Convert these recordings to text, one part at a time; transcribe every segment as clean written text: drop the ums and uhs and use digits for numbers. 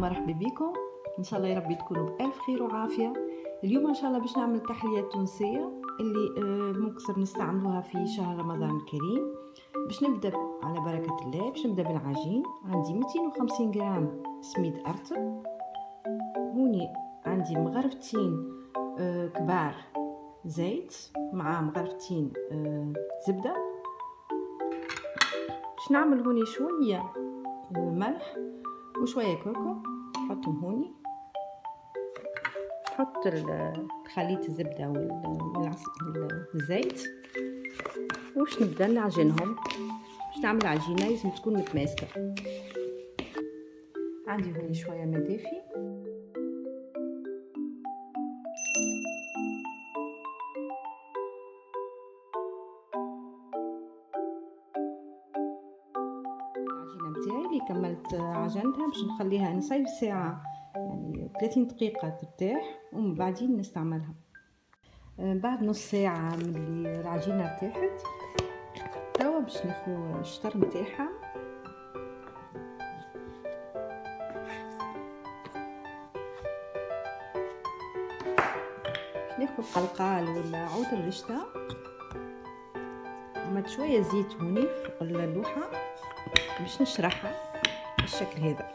ومرحبا بكم. ان شاء الله يا ربي تكونوا بالف خير وعافيه. اليوم ان شاء الله باش نعمل التحليات التونسيه اللي مكثر نستعملوها في شهر رمضان الكريم. باش نبدا على بركه الله. باش نبدا بالعجين. عندي 250 غرام سميد ارتب، هوني عندي مغرفتين كبار زيت مع مغرفتين زبده. باش نعمل هوني شويه ملح وشويه كركم، نحطهم هوني. نحط خليط الزبده والزيت وش نبدا نعجنهم. باش نعمل عجينه لازم تكون متماسكه. عندي هوني شويه ماء دافي، العجينه نتاعي اللي كملت عجنتها باش نخليها نصيف ساعه، يعني 30 دقيقه ترتاح ومن بعدين نستعملها. بعد نص ساعه من اللي العجينه ارتاحت توا باش ناخذ الشطر نتاعها. باش ناخذ قلقال ولا عود الرشته ومد شويه زيت هوني فوق اللوحه باش نشرحها بالشكل هذا.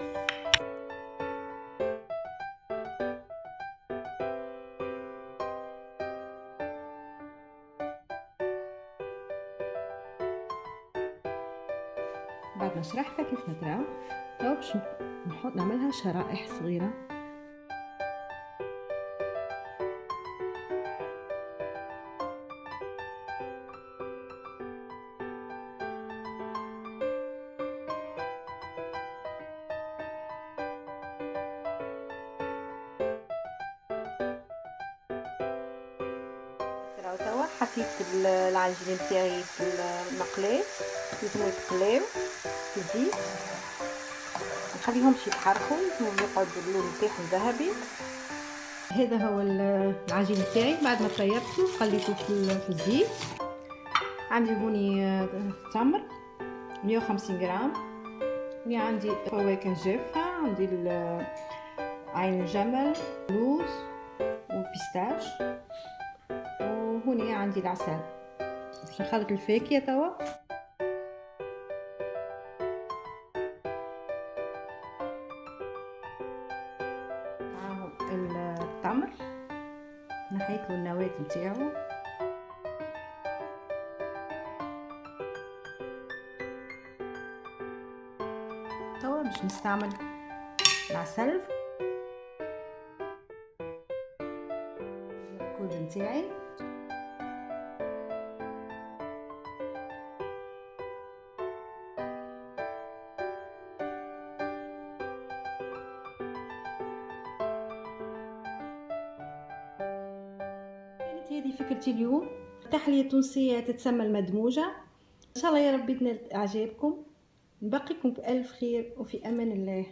بعد ما شرحتها كيف نتراو توا باش نعملها شرائح صغيره. توا حطيت العجين نتاعي في المقلاة، لازم يتقلاو في الزيت، نخليهمش يتحرقوا، لازم يقعد اللون نتاعهم ذهبي. هذا هو العجين نتاعي بعد ما طيبته خليته في الزيت. عندي هوني تمر 150 غرام، هوني عندي فواكه جافة، عندي عين الجمل، لوز وبيستاش، وهوني عندي العسل. باش نخلط الفاكهة توا. معاهم التمر نحيتلو النواة نتاعو. توا باش نستعمل العسل الكود نتاعي. هذه فكرتي اليوم. تحلية تونسية تتسمى المدموجة. ان شاء الله يا ربي تنال اعجابكم. نبقيكم بألف خير وفي امان الله.